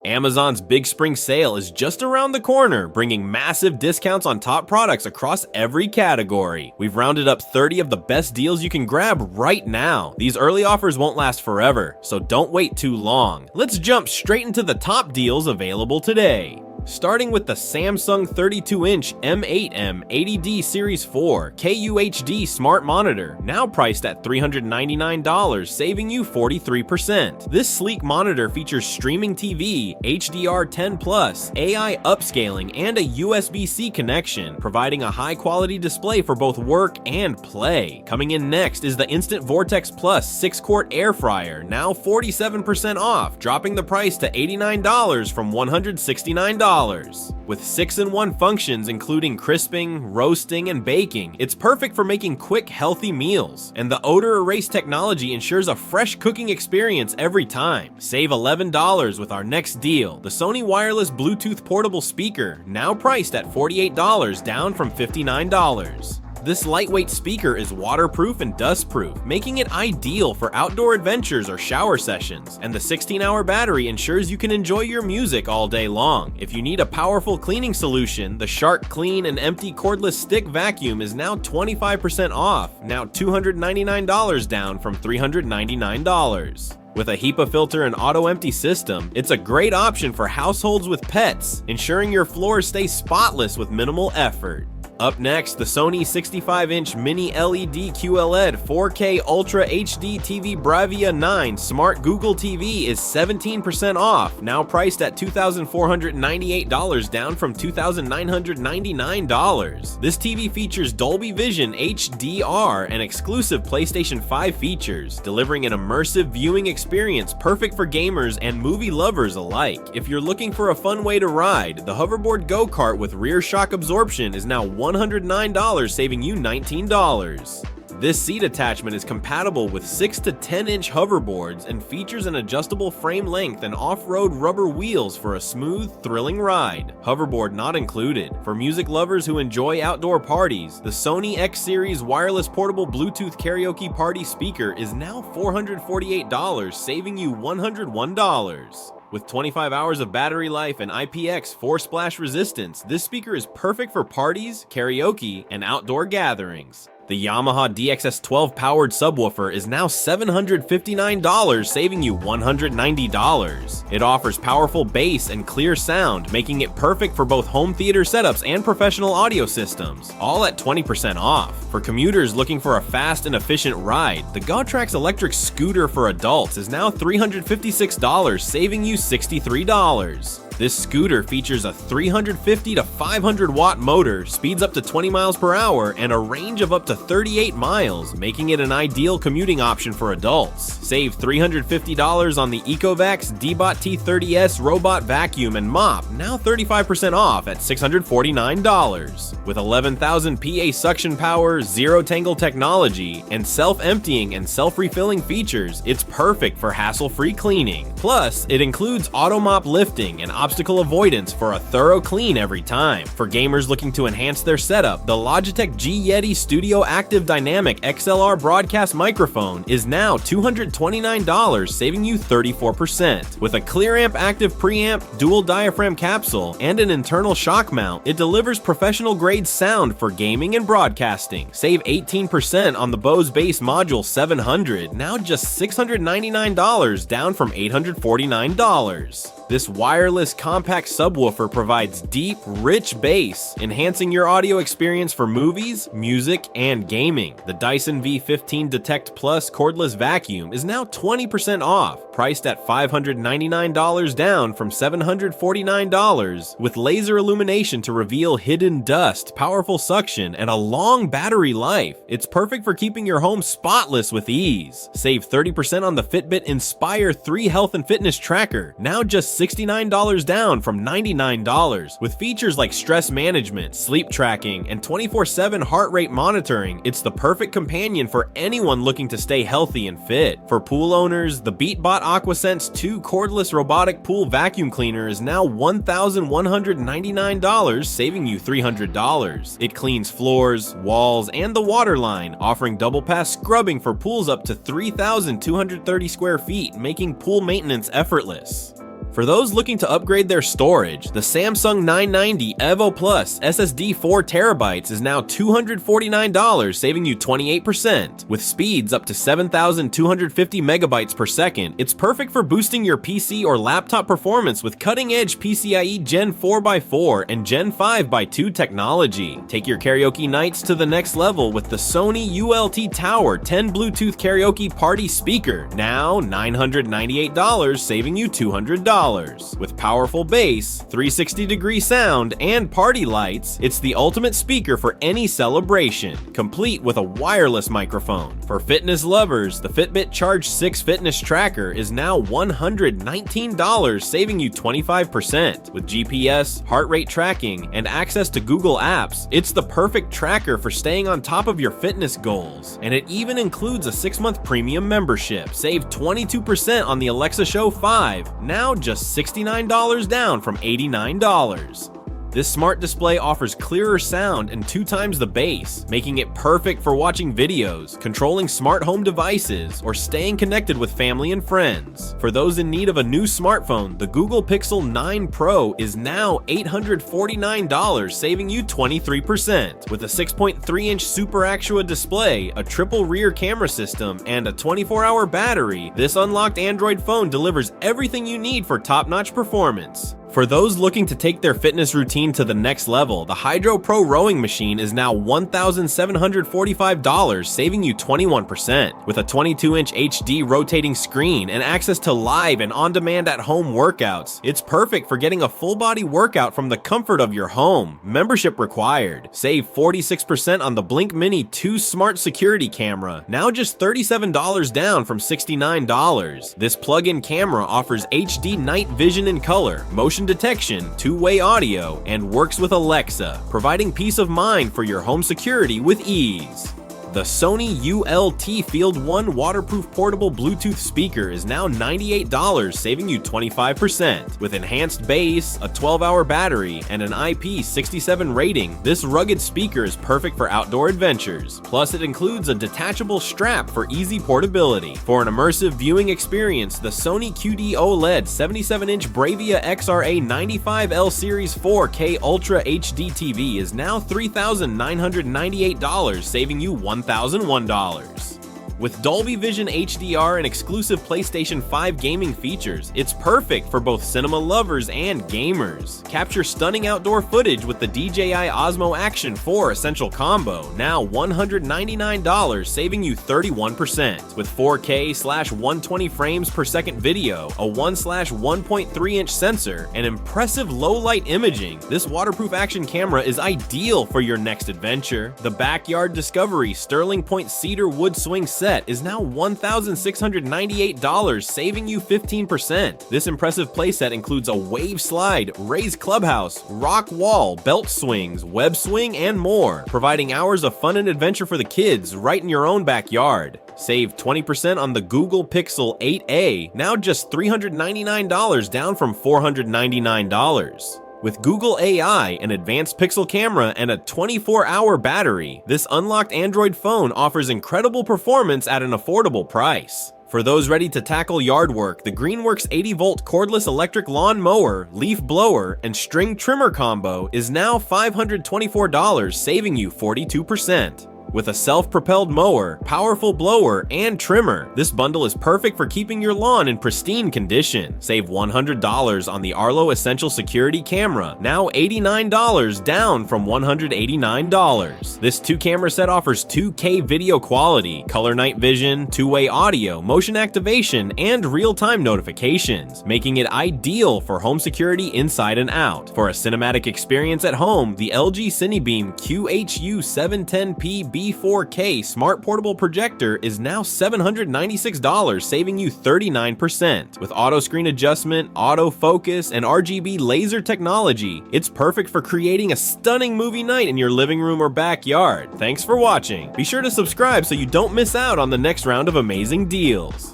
Amazon's Big Spring Sale is just around the corner, bringing massive discounts on top products across every category. We've rounded up 30 of the best deals you can grab right now. These early offers won't last forever, so don't wait too long. Let's jump straight into the top deals available today. Starting with the Samsung 32-inch M8M 80D Series 4 QHD Smart Monitor, now priced at $399, saving you 43%. This sleek monitor features streaming TV, HDR10+, AI upscaling, and a USB-C connection, providing a high-quality display for both work and play. Coming in next is the Instant Vortex Plus 6-quart air fryer, now 47% off, dropping the price to $89 from $169. With 6-in-1 functions including crisping, roasting, and baking, it's perfect for making quick, healthy meals. And the odor erase technology ensures a fresh cooking experience every time. Save $11 with our next deal, the Sony Wireless Bluetooth Portable Speaker, now priced at $48, down from $59. This lightweight speaker is waterproof and dustproof, making it ideal for outdoor adventures or shower sessions, and the 16-hour battery ensures you can enjoy your music all day long. If you need a powerful cleaning solution, the Shark Clean and Empty Cordless Stick Vacuum is now 25% off, now $299 down from $399. With a HEPA filter and auto-empty system, it's a great option for households with pets, ensuring your floors stay spotless with minimal effort. Up next, the Sony 65-inch Mini LED QLED 4K Ultra HD TV Bravia 9 Smart Google TV is 17% off, now priced at $2,498, down from $2,999. This TV features Dolby Vision HDR and exclusive PlayStation 5 features, delivering an immersive viewing experience perfect for gamers and movie lovers alike. If you're looking for a fun way to ride, the Hoverboard Go-Kart with rear shock absorption is now $109, saving you $19. This seat attachment is compatible with 6 to 10-inch hoverboards and features an adjustable frame length and off-road rubber wheels for a smooth, thrilling ride. Hoverboard not included. For music lovers who enjoy outdoor parties, the Sony X Series wireless portable Bluetooth karaoke party speaker is now $448, saving you $101. With 25 hours of battery life and IPX4 splash resistance, this speaker is perfect for parties, karaoke, and outdoor gatherings. The Yamaha DXS12 powered subwoofer is now $759, saving you $190. It offers powerful bass and clear sound, making it perfect for both home theater setups and professional audio systems, all at 20% off. For commuters looking for a fast and efficient ride, the Gautrax electric scooter for adults is now $356, saving you $63. This scooter features a 350 to 500 watt motor, speeds up to 20 miles per hour, and a range of up to 38 miles, making it an ideal commuting option for adults. Save $350 on the Ecovacs Deebot T30S robot vacuum and mop, now 35% off at $649. With 11,000 PA suction power, zero tangle technology, and self-emptying and self-refilling features, it's perfect for hassle-free cleaning. Plus, it includes auto mop lifting and obstacle avoidance for a thorough clean every time. For gamers looking to enhance their setup, the Logitech G Yeti Studio Active Dynamic XLR broadcast microphone is now $229, saving you 34%. With a ClearAmp active preamp, dual diaphragm capsule, and an internal shock mount, it delivers professional-grade sound for gaming and broadcasting. Save 18% on the Bose Bass Module 700, now just $699, down from $849. This wireless compact subwoofer provides deep, rich bass, enhancing your audio experience for movies, music, and gaming. The Dyson V15 Detect Plus cordless vacuum is now 20% off, priced at $599, down from $749, with laser illumination to reveal hidden dust, powerful suction, and a long battery life. It's perfect for keeping your home spotless with ease. Save 30% on the Fitbit Inspire 3 health and fitness tracker, now just $69 down from $99. With features like stress management, sleep tracking, and 24/7 heart rate monitoring, it's the perfect companion for anyone looking to stay healthy and fit. For pool owners, the BeatBot AquaSense 2 cordless robotic pool vacuum cleaner is now $1,199, saving you $300. It cleans floors, walls, and the water line, offering double pass scrubbing for pools up to 3,230 square feet, making pool maintenance effortless. For those looking to upgrade their storage, the Samsung 990 EVO Plus SSD 4TB is now $249, saving you 28%. With speeds up to 7,250 megabytes per second, it's perfect for boosting your PC or laptop performance with cutting-edge PCIe Gen 4x4 and Gen 5x2 technology. Take your karaoke nights to the next level with the Sony ULT Tower 10 Bluetooth karaoke party speaker, now $998, saving you $200. With powerful bass, 360-degree sound, and party lights, it's the ultimate speaker for any celebration, complete with a wireless microphone. For fitness lovers, the Fitbit Charge 6 fitness tracker is now $119, saving you 25%. With GPS, heart rate tracking, and access to Google Apps, it's the perfect tracker for staying on top of your fitness goals. And it even includes a 6-month premium membership. Save 22% on the Alexa Show 5, now just $69 down from $89. This smart display offers clearer sound and 2 times the bass, making it perfect for watching videos, controlling smart home devices, or staying connected with family and friends. For those in need of a new smartphone, the Google Pixel 9 Pro is now $849, saving you 23%. With a 6.3-inch Super Actua display, a triple rear camera system, and a 24-hour battery, this unlocked Android phone delivers everything you need for top-notch performance. For those looking to take their fitness routine to the next level, the Hydro Pro rowing machine is now $1,745, saving you 21%. With a 22-inch HD rotating screen and access to live and on-demand at-home workouts, it's perfect for getting a full-body workout from the comfort of your home. Membership required. Save 46% on the Blink Mini 2 Smart Security Camera, now just $37 down from $69. This plug-in camera offers HD night vision in color, motion detection, 2-way audio, and works with Alexa, providing peace of mind for your home security with ease. The Sony ULT Field 1 waterproof portable Bluetooth speaker is now $98, saving you 25%. With enhanced bass, a 12-hour battery, and an IP67 rating, this rugged speaker is perfect for outdoor adventures. Plus, it includes a detachable strap for easy portability. For an immersive viewing experience, the Sony QD OLED 77-inch Bravia XRA 95L Series 4K Ultra HD TV is now $3,998, saving you $1,001. With Dolby Vision HDR and exclusive PlayStation 5 gaming features, it's perfect for both cinema lovers and gamers. Capture stunning outdoor footage with the DJI Osmo Action 4 Essential Combo, now $199, saving you 31%. With 4K/120 frames per second video, a 1/1.3-inch sensor, and impressive low-light imaging, this waterproof action camera is ideal for your next adventure. The Backyard Discovery Sterling Point Cedar Wood Swing Set is now $1,698, saving you 15%. This impressive playset includes a wave slide, raised clubhouse, rock wall, belt swings, web swing, and more, providing hours of fun and adventure for the kids right in your own backyard. Save 20% on the Google Pixel 8a, now just $399, down from $499. With Google AI, an advanced pixel camera, and a 24-hour battery, this unlocked Android phone offers incredible performance at an affordable price. For those ready to tackle yard work, the Greenworks 80-volt cordless electric lawn mower, leaf blower, and string trimmer combo is now $524, saving you 42%. With a self-propelled mower, powerful blower, and trimmer, this bundle is perfect for keeping your lawn in pristine condition. Save $100 on the Arlo Essential Security Camera, now $89, down from $189. This 2-camera set offers 2K video quality, color night vision, 2-way audio, motion activation, and real-time notifications, making it ideal for home security inside and out. For a cinematic experience at home, the LG Cinebeam QHU710P B4K Smart Portable Projector is now $796, saving you 39%. With auto screen adjustment, autofocus, and RGB laser technology, it's perfect for creating a stunning movie night in your living room or backyard. Thanks for watching. Be sure to subscribe so you don't miss out on the next round of amazing deals.